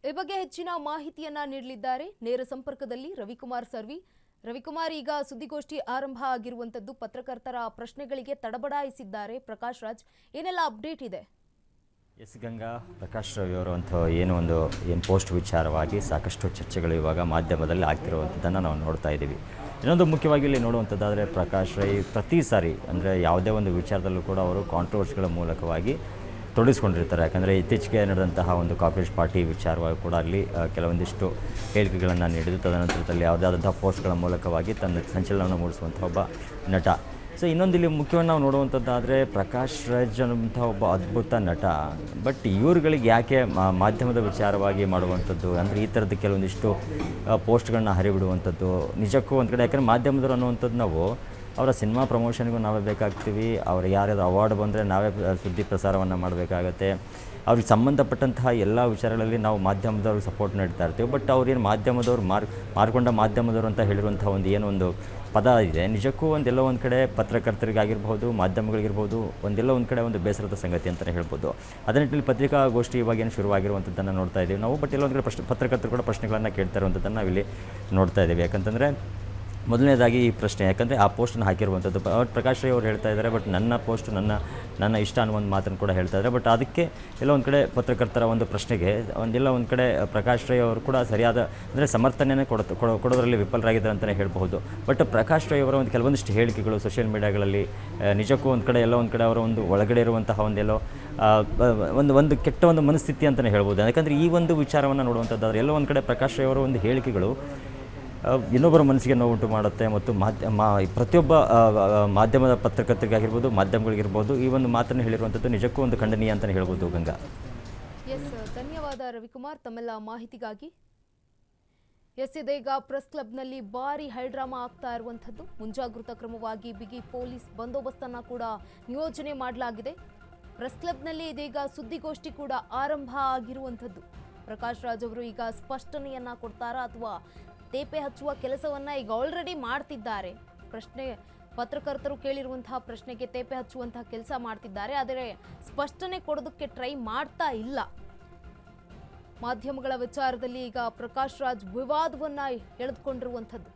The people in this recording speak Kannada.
ಈ ಬಗ್ಗೆ ಹೆಚ್ಚಿನ ಮಾಹಿತಿಯನ್ನ ನೀಡಲಿದ್ದಾರೆ ನೇರ ಸಂಪರ್ಕದಲ್ಲಿ ರವಿಕುಮಾರ್ ಸರ್ವಿ. ರವಿಕುಮಾರ್, ಈಗ ಸುದ್ದಿಗೋಷ್ಠಿ ಆರಂಭ ಆಗಿರುವಂತದ್ದು, ಪತ್ರಕರ್ತರ ಪ್ರಶ್ನೆಗಳಿಗೆ ತಡಬಡಾಯಿಸಿದ್ದಾರೆ ಪ್ರಕಾಶ್ ರಾಜ್. ಏನೆಲ್ಲ ಅಪ್ಡೇಟ್ ಇದೆ? ಎಸ್ ಗಂಗಾ, ಪ್ರಕಾಶ್ ರವಿ ಅವರು ಅಂತ ಏನು ಪೋಸ್ಟ್ ವಿಚಾರವಾಗಿ ಸಾಕಷ್ಟು ಚರ್ಚೆಗಳು ಇವಾಗ ಮಾಧ್ಯಮದಲ್ಲಿ ಆಗ್ತಿರುವಂಥದ್ದನ್ನು ನಾವು ನೋಡ್ತಾ ಇದ್ದೀವಿ. ಇನ್ನೊಂದು ಮುಖ್ಯವಾಗಿ ಇಲ್ಲಿ ನೋಡುವಂಥದ್ದಾದರೆ, ಪ್ರಕಾಶ್ ರೈ ಪ್ರತಿ ಸಾರಿ ಅಂದರೆ ಯಾವುದೇ ಒಂದು ವಿಚಾರದಲ್ಲೂ ಕೂಡ ಅವರು ಕಾಂಟ್ರವರ್ಸಿಗಳ ಮೂಲಕವಾಗಿ ತೊಡಗಿಸ್ಕೊಂಡಿರ್ತಾರೆ. ಯಾಕಂದರೆ ಇತ್ತೀಚೆಗೆ ನಡೆದಂತಹ ಒಂದು ಕಾಂಗ್ರೆಸ್ ಪಾರ್ಟಿ ವಿಚಾರವಾಗಿ ಕೂಡ ಅಲ್ಲಿ ಕೆಲವೊಂದಿಷ್ಟು ಹೇಳಿಕೆಗಳನ್ನು ನೀಡಿದ್ದು, ತದನಂತರದಲ್ಲಿ ಯಾವುದಾದಂತಹ ಪೋಸ್ಟ್ಗಳ ಮೂಲಕವಾಗಿ ತನ್ನ ಸಂಚಲನವನ್ನು ಮೂಡಿಸುವಂಥ ಒಬ್ಬ ನಟ. ಸೊ ಇನ್ನೊಂದು ಇಲ್ಲಿ ಮುಖ್ಯವಾಗಿ ನಾವು ನೋಡುವಂಥದ್ದಾದರೆ, ಪ್ರಕಾಶ್ ರಾಜ್ ಅನ್ನುವಂಥ ಒಬ್ಬ ಅದ್ಭುತ ನಟ. ಬಟ್ ಇವ್ರುಗಳಿಗೆ ಯಾಕೆ ಮಾಧ್ಯಮದ ವಿಚಾರವಾಗಿ ಮಾಡುವಂಥದ್ದು, ಅಂದರೆ ಈ ಥರದ್ದು ಕೆಲವೊಂದಿಷ್ಟು ಪೋಸ್ಟ್ಗಳನ್ನ ಹರಿಬಿಡುವಂಥದ್ದು ನಿಜಕ್ಕೂ ಒಂದು ಕಡೆ, ಯಾಕಂದರೆ ಮಾಧ್ಯಮದವರು ಅನ್ನುವಂಥದ್ದು ನಾವು ಅವರ ಸಿನಿಮಾ ಪ್ರಮೋಷನ್ಗೂ ನಾವೇ ಬೇಕಾಗ್ತೀವಿ, ಅವ್ರು ಯಾರ್ಯಾರು ಅವಾರ್ಡ್ ಬಂದರೆ ನಾವೇ ಸುದ್ದಿ ಪ್ರಸಾರವನ್ನು ಮಾಡಬೇಕಾಗತ್ತೆ. ಅವ್ರಿಗೆ ಸಂಬಂಧಪಟ್ಟಂತಹ ಎಲ್ಲ ವಿಚಾರಗಳಲ್ಲಿ ನಾವು ಮಾಧ್ಯಮದವ್ರಿಗೆ ಸಪೋರ್ಟ್ ನೀಡ್ತಾ ಇರ್ತೀವಿ. ಬಟ್ ಅವ್ರೇನು ಮಾಧ್ಯಮದವ್ರು ಮಾರ್ಕೊಂಡ ಮಾಧ್ಯಮದವರು ಅಂತ ಹೇಳಿರುವಂಥ ಒಂದು ಪದ ಇದೆ. ನಿಜಕ್ಕೂ ಒಂದೆಲ್ಲೋ ಒಂದು ಕಡೆ ಪತ್ರಕರ್ತರಿಗಾಗಿರ್ಬೋದು, ಮಾಧ್ಯಮಗಳಿಗಿರ್ಬೋದು, ಒಂದೆಲ್ಲೋ ಒಂದು ಕಡೆ ಒಂದು ಬೇಸರದ ಸಂಗತಿ ಅಂತಲೇ ಹೇಳ್ಬೋದು. ಅದೇ ನಿಟ್ಟಿನಲ್ಲಿ ಪತ್ರಿಕಾಗೋಷ್ಠಿ ಇವಾಗೇನು ಶುರುವಾಗಿರುವಂಥದ್ದನ್ನು ನೋಡ್ತಾ ಇದ್ದೀವಿ ನಾವು. ಬಟ್ ಎಲ್ಲೋ ಒಂದು ಕಡೆ ಪತ್ರಕರ್ತರು ಕೂಡ ಪ್ರಶ್ನೆಗಳನ್ನು ಕೇಳ್ತಾ ಇರುವಂಥದ್ದನ್ನು ನಾವಿಲ್ಲಿ ನೋಡ್ತಾ ಇದ್ದೀವಿ. ಯಾಕಂತಂದರೆ ಮೊದಲನೇದಾಗಿ ಈ ಪ್ರಶ್ನೆ, ಯಾಕಂದರೆ ಆ ಪೋಸ್ಟನ್ನು ಹಾಕಿರುವಂಥದ್ದು ಪ್ರಕಾಶ್ ರೈ ಅವರು ಹೇಳ್ತಾ ಇದ್ದಾರೆ. ಬಟ್ ನನ್ನ ಪೋಸ್ಟ್ ನನ್ನ ಇಷ್ಟ ಅನ್ನೋ ಒಂದು ಮಾತನ್ನು ಕೂಡ ಹೇಳ್ತಾ ಇದ್ದಾರೆ. ಬಟ್ ಅದಕ್ಕೆ ಎಲ್ಲ ಒಂದು ಕಡೆ ಪತ್ರಕರ್ತರ ಒಂದು ಪ್ರಶ್ನೆಗೆ ಎಲ್ಲ ಒಂದು ಕಡೆ ಪ್ರಕಾಶ್ ರೈ ಅವರು ಕೂಡ ಸರಿಯಾದ ಅಂದರೆ ಸಮರ್ಥನೆಯೇ ಕೊಡೋದರಲ್ಲಿ ವಿಫಲರಾಗಿದ್ದಾರೆ ಅಂತಲೇ ಹೇಳ್ಬಹುದು. ಬಟ್ ಪ್ರಕಾಶ್ ರೈ ಅವರ ಒಂದು ಕೆಲವೊಂದಿಷ್ಟು ಹೇಳಿಕೆಗಳು ಸೋಷಿಯಲ್ ಮೀಡಿಯಾಗಳಲ್ಲಿ ನಿಜಕ್ಕೂ ಒಂದು ಕಡೆ ಎಲ್ಲ ಒಂದು ಕಡೆ ಅವರ ಒಂದು ಒಳಗಡೆ ಇರುವಂತಹ ಒಂದು ಕೆಟ್ಟ ಒಂದು ಮನಸ್ಥಿತಿ ಅಂತಲೇ ಹೇಳ್ಬೋದು. ಯಾಕಂದರೆ ಈ ಒಂದು ವಿಚಾರವನ್ನು ನೋಡುವಂಥದ್ದಾದರೆ ಎಲ್ಲೋ ಒಂದು ಕಡೆ ಪ್ರಕಾಶ್ ರೈ ಅವರ ಒಂದು ಹೇಳಿಕೆಗಳು ಇನ್ನೊಬ್ಬರ ಮನಸ್ಸಿಗೆ ನೋವುಂಟು ಮಾಡುತ್ತೆ. ಮತ್ತು ಪ್ರತಿಯೊಬ್ಬ ಮಾಧ್ಯಮದ ಪತ್ರಕರ್ತರಿಗಾಗಿರ್ಬೋದು, ಮಾಧ್ಯಮಗಳಿಗಿರ್ಬೋದು, ಈ ಒಂದು ಮಾತನ್ನು ಹೇಳಿರುವಂಥದ್ದು ನಿಜಕ್ಕೂ ಒಂದು ಖಂಡನೀಯ ಅಂತಲೇ ಹೇಳ್ಬೋದು. ಗಂಗಾ, ಎಸ್, ಧನ್ಯವಾದ ರವಿಕುಮಾರ್ ತಮ್ಮೆಲ್ಲ ಮಾಹಿತಿಗಾಗಿ. ಎಸ್, ಇದೀಗ ಪ್ರೆಸ್ ಕ್ಲಬ್ನಲ್ಲಿ ಭಾರಿ ಹೈಡ್ರಾಮಾ ಆಗ್ತಾ ಇರುವಂಥದ್ದು. ಮುಂಜಾಗೃತಾ ಕ್ರಮವಾಗಿ ಬಿಗಿ ಪೊಲೀಸ್ ಬಂದೋಬಸ್ತನ್ನು ಕೂಡ ನಿಯೋಜನೆ ಮಾಡಲಾಗಿದೆ. ಪ್ರೆಸ್ ಕ್ಲಬ್ನಲ್ಲಿ ಇದೀಗ ಸುದ್ದಿಗೋಷ್ಠಿ ಕೂಡ ಆರಂಭ ಆಗಿರುವಂಥದ್ದು. ಪ್ರಕಾಶ್ ರಾಜ್ ಅವರು ಈಗ ಸ್ಪಷ್ಟನೆಯನ್ನ ಕೊಡ್ತಾರಾ ಅಥವಾ ತೇಪೆ ಹಚ್ಚುವ ಕೆಲಸವನ್ನ ಈಗ ಆಲ್ರೆಡಿ ಮಾಡ್ತಿದ್ದಾರೆ? ಪತ್ರಕರ್ತರು ಕೇಳಿರುವಂತಹ ಪ್ರಶ್ನೆಗೆ ತೇಪೆ ಹಚ್ಚುವಂತಹ ಕೆಲಸ ಮಾಡ್ತಿದ್ದಾರೆ, ಆದರೆ ಸ್ಪಷ್ಟನೆ ಕೊಡೋದಕ್ಕೆ ಟ್ರೈ ಮಾಡ್ತಾ ಇಲ್ಲ. ಮಾಧ್ಯಮಗಳ ವಿಚಾರದಲ್ಲಿ ಈಗ ಪ್ರಕಾಶ್ ರಾಜ್ ವಿವಾದವನ್ನ ಎಳೆದುಕೊಂಡಿರುವಂಥದ್ದು.